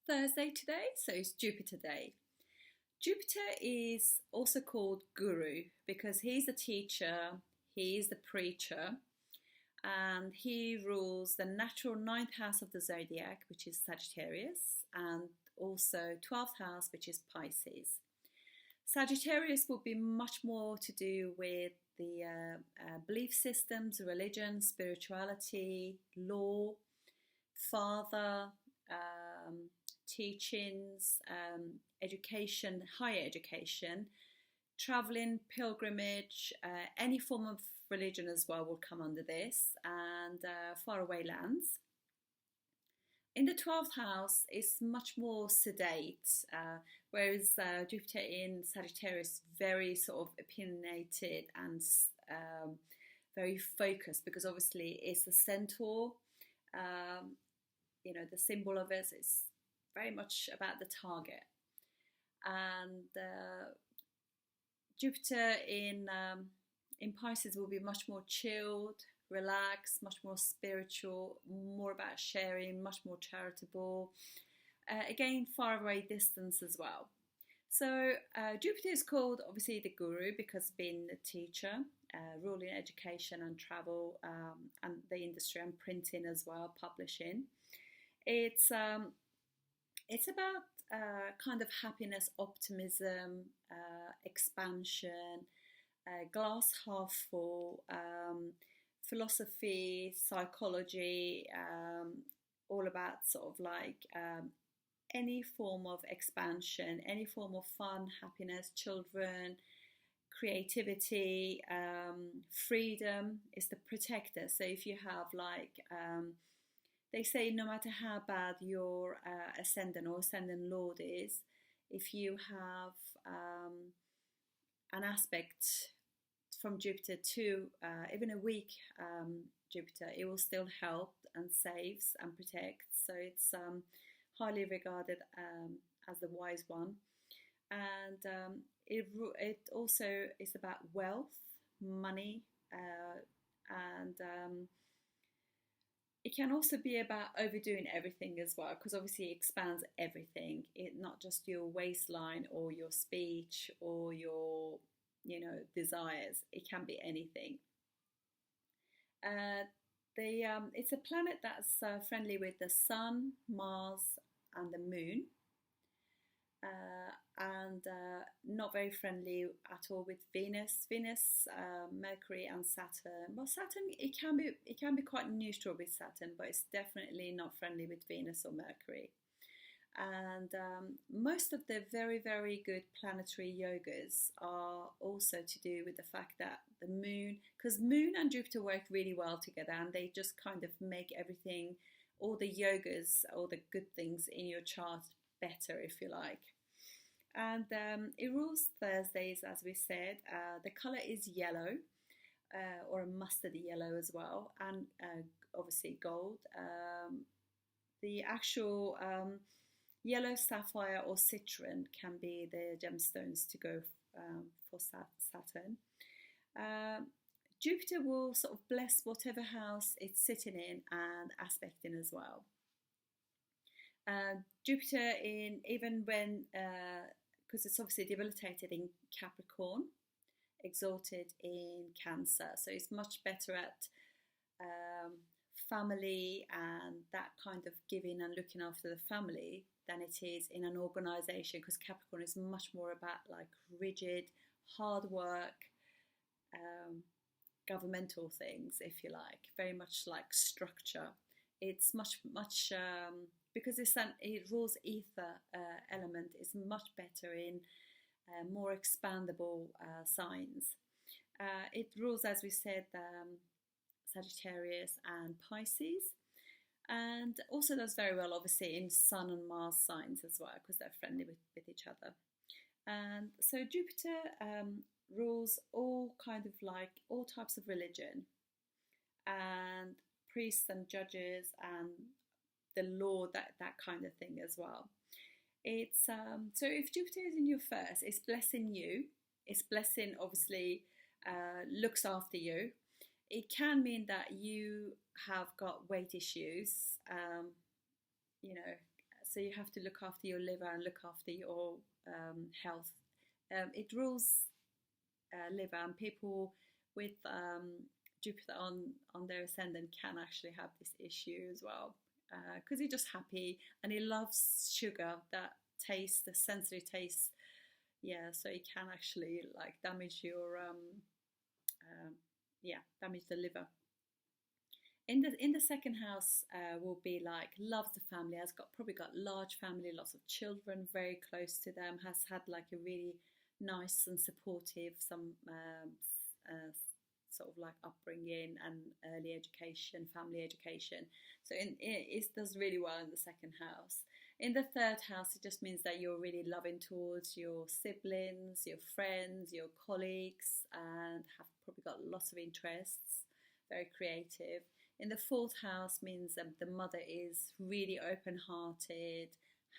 Thursday today, so it's Jupiter Day. Jupiter is also called Guru because he's the teacher, he is the preacher, and he rules the natural ninth house of the zodiac, which is Sagittarius, and also 12th house, which is Pisces. Sagittarius will be much more to do with the belief systems, religion, spirituality, law, father, teachings, education, higher education, traveling, pilgrimage, any form of religion as well will come under this, and faraway lands. In the 12th house, it's much more sedate, whereas Jupiter in Sagittarius very sort of opinionated and very focused, because obviously it's the centaur. The symbol of it is very much about the target. And Jupiter in Pisces will be much more chilled, relaxed, much more spiritual, more about sharing, much more charitable. Again, far away distance as well. So Jupiter is called obviously the Guru because being the teacher, ruling education and travel, and the industry and printing as well, publishing. It's about kind of happiness, optimism, expansion, glass half full, philosophy, psychology, all about sort of like any form of expansion, any form of fun, happiness, children, creativity, freedom is the protector. So if you have like, they say no matter how bad your ascendant or ascendant lord is, if you have an aspect from Jupiter to even a weak Jupiter, it will still help and saves and protects. So it's highly regarded as the wise one. And it also is about wealth, money, and it can also be about overdoing everything as well, because obviously it expands everything. It not just your waistline or your speech or your desires. It can be anything. It's a planet that's friendly with the Sun, Mars, and the Moon, and not very friendly at all with Venus, Mercury, and Saturn. Well, Saturn it can be quite neutral with Saturn, but it's definitely not friendly with Venus or Mercury. And most of the very, very good planetary yogas are also to do with the fact that the moon, because moon and Jupiter work really well together, and they just kind of make everything, all the yogas, all the good things in your chart better, if you like. And it rules Thursdays, as we said. The colour is yellow, or a mustardy yellow as well, and obviously gold. The actual yellow, sapphire, or citrine can be the gemstones to go for Saturn. Jupiter will sort of bless whatever house it's sitting in and aspecting as well. Jupiter even when, because it's obviously debilitated in Capricorn, exalted in Cancer, so it's much better at family and that kind of giving and looking after the family than it is in an organisation, because Capricorn is much more about like rigid, hard work, governmental things, if you like, very much like structure. It's much because it rules ether element, is much better in more expandable signs. It rules, as we said, Sagittarius and Pisces, and also does very well obviously in Sun and Mars signs as well, because they're friendly with each other. And so Jupiter rules all types of religion and priests and judges and the law, that kind of thing as well. It's so if Jupiter is in your first, it's blessing you. It's blessing obviously looks after you. It can mean that you have got weight issues, so you have to look after your liver and look after your health. It rules liver, and people with Jupiter on their ascendant can actually have this issue as well, because he's just happy and he loves sugar, that taste, the sensory taste. Yeah, so it can actually like damage your damage the liver. In the second house will be like loves the family, has probably got large family, lots of children very close to them, has had like a really nice and supportive sort of like upbringing and early education, family education. So it does really well in the second house. In the third house, it just means that you're really loving towards your siblings, your friends, your colleagues, and have probably got lots of interests, very creative. In the fourth house means that the mother is really open-hearted,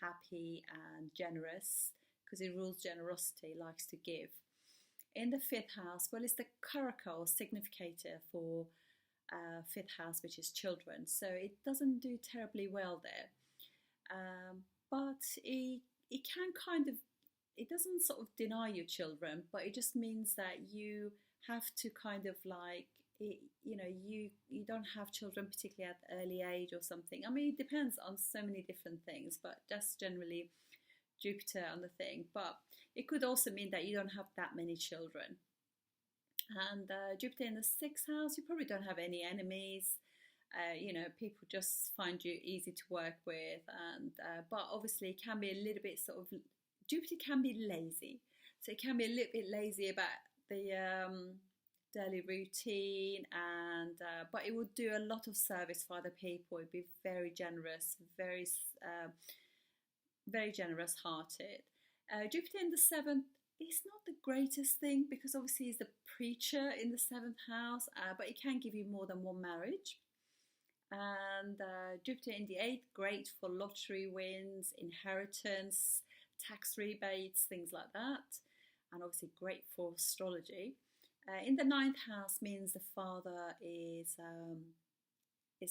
happy and generous, because it rules generosity, likes to give. In the fifth house, well, it's the karaka or significator for fifth house, which is children. So it doesn't do terribly well there. But it can kind of, it doesn't sort of deny your children, but it just means that you have to kind of like, you don't have children particularly at an early age or something. I mean, it depends on so many different things, but that's generally Jupiter on the thing. But it could also mean that you don't have that many children. And Jupiter in the sixth house, you probably don't have any enemies. People just find you easy to work with, and but obviously it can be a little bit sort of, Jupiter can be lazy, so it can be a little bit lazy about the daily routine, and but it would do a lot of service for other people. It'd be very generous, very generous hearted. Jupiter in the seventh is not the greatest thing, because obviously he's the preacher in the seventh house, but it can give you more than one marriage. And Jupiter in the eighth, great for lottery wins, inheritance, tax rebates, things like that. And obviously great for astrology. In the ninth house means the father is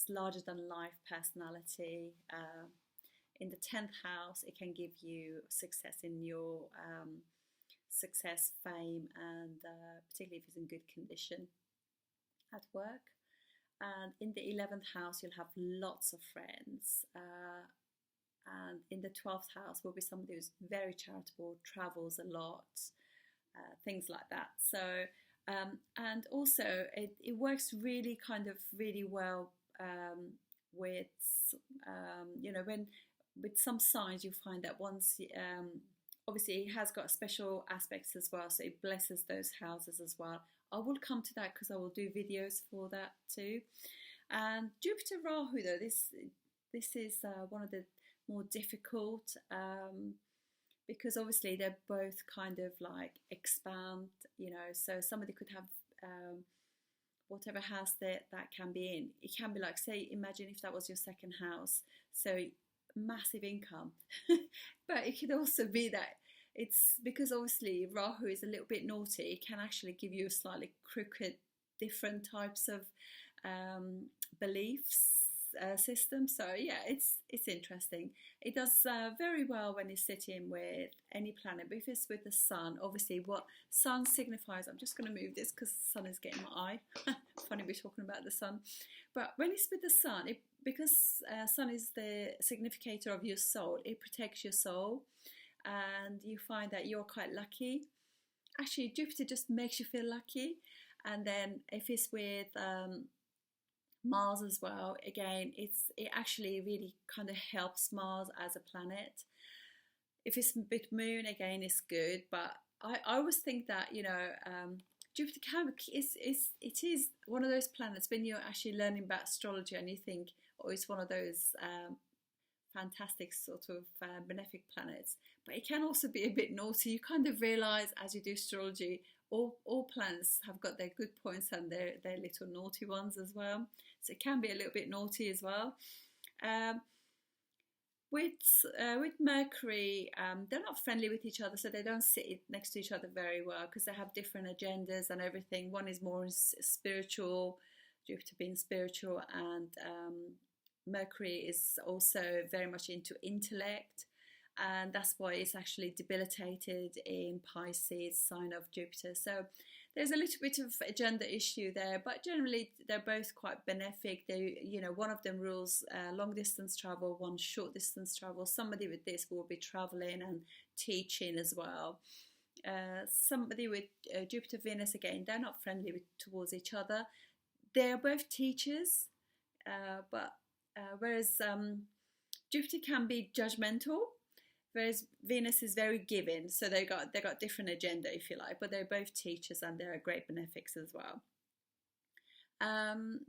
larger than life personality. In the 10th house, it can give you success in your success, fame, and particularly if it's in good condition at work. And in the 11th house, you'll have lots of friends. And in the 12th house will be somebody who's very charitable, travels a lot, things like that. So, and also it works really really well with, when with some signs you find that once, obviously it has got special aspects as well, so it blesses those houses as well. I will come to that because I will do videos for that too. And Jupiter Rahu, though, this is one of the more difficult, because obviously they're both kind of like expand, so somebody could have whatever house that can be in. It can be like, say, imagine if that was your second house, so massive income. But it could also be that it's because obviously Rahu is a little bit naughty. It can actually give you a slightly crooked, different types of beliefs system. So yeah, it's interesting. It does very well when it's sitting with any planet, but if it's with the sun, obviously what sun signifies, I'm just going to move this because the sun is getting my eye. Funny we're talking about the sun, but when it's with the sun, because sun is the significator of your soul, it protects your soul, and you find that you're quite lucky. Actually, Jupiter just makes you feel lucky. And then if it's with Mars as well, again, it actually really kind of helps Mars as a planet. If it's with Moon, again, it's good. But I always think that, Jupiter it is one of those planets when you're actually learning about astrology and you think, oh, it's one of those fantastic sort of benefic planets, but it can also be a bit naughty. You kind of realise as you do astrology, all planets have got their good points and their little naughty ones as well. So it can be a little bit naughty as well. With Mercury, they're not friendly with each other, so they don't sit next to each other very well because they have different agendas and everything. One is more spiritual, Jupiter being spiritual, and Mercury is also very much into intellect, and that's why it's actually debilitated in Pisces, sign of Jupiter. So there's a little bit of a gender issue there, but generally they're both quite benefic. They, you know, one of them rules long distance travel, one short distance travel. Somebody with this will be traveling and teaching as well. Somebody with Jupiter, Venus, again, they're not friendly towards each other. They're both teachers, but whereas Jupiter can be judgmental, whereas Venus is very giving. So they got different agenda, if you like, but they're both teachers and they're great benefics as well.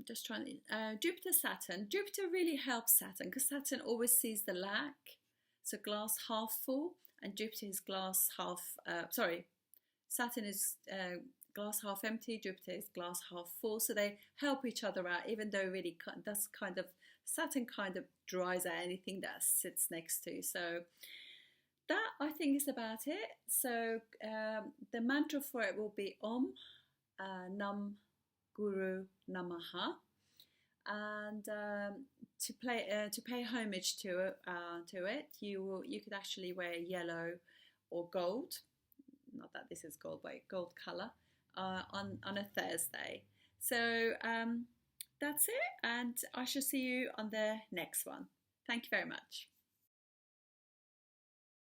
Just trying to, Jupiter, Saturn. Jupiter really helps Saturn because Saturn always sees the lack, so glass half full, and Jupiter is glass half. Saturn is glass half empty. Jupiter is glass half full. So they help each other out, even though really that's kind of Saturn kind of dries out anything that sits next to. So that, I think, is about it. So the mantra for it will be Om Nam Guru Namaha, and to pay homage to it, you could actually wear yellow or gold. Not that this is gold, but gold color on a Thursday. So that's it, and I shall see you on the next one. Thank you very much.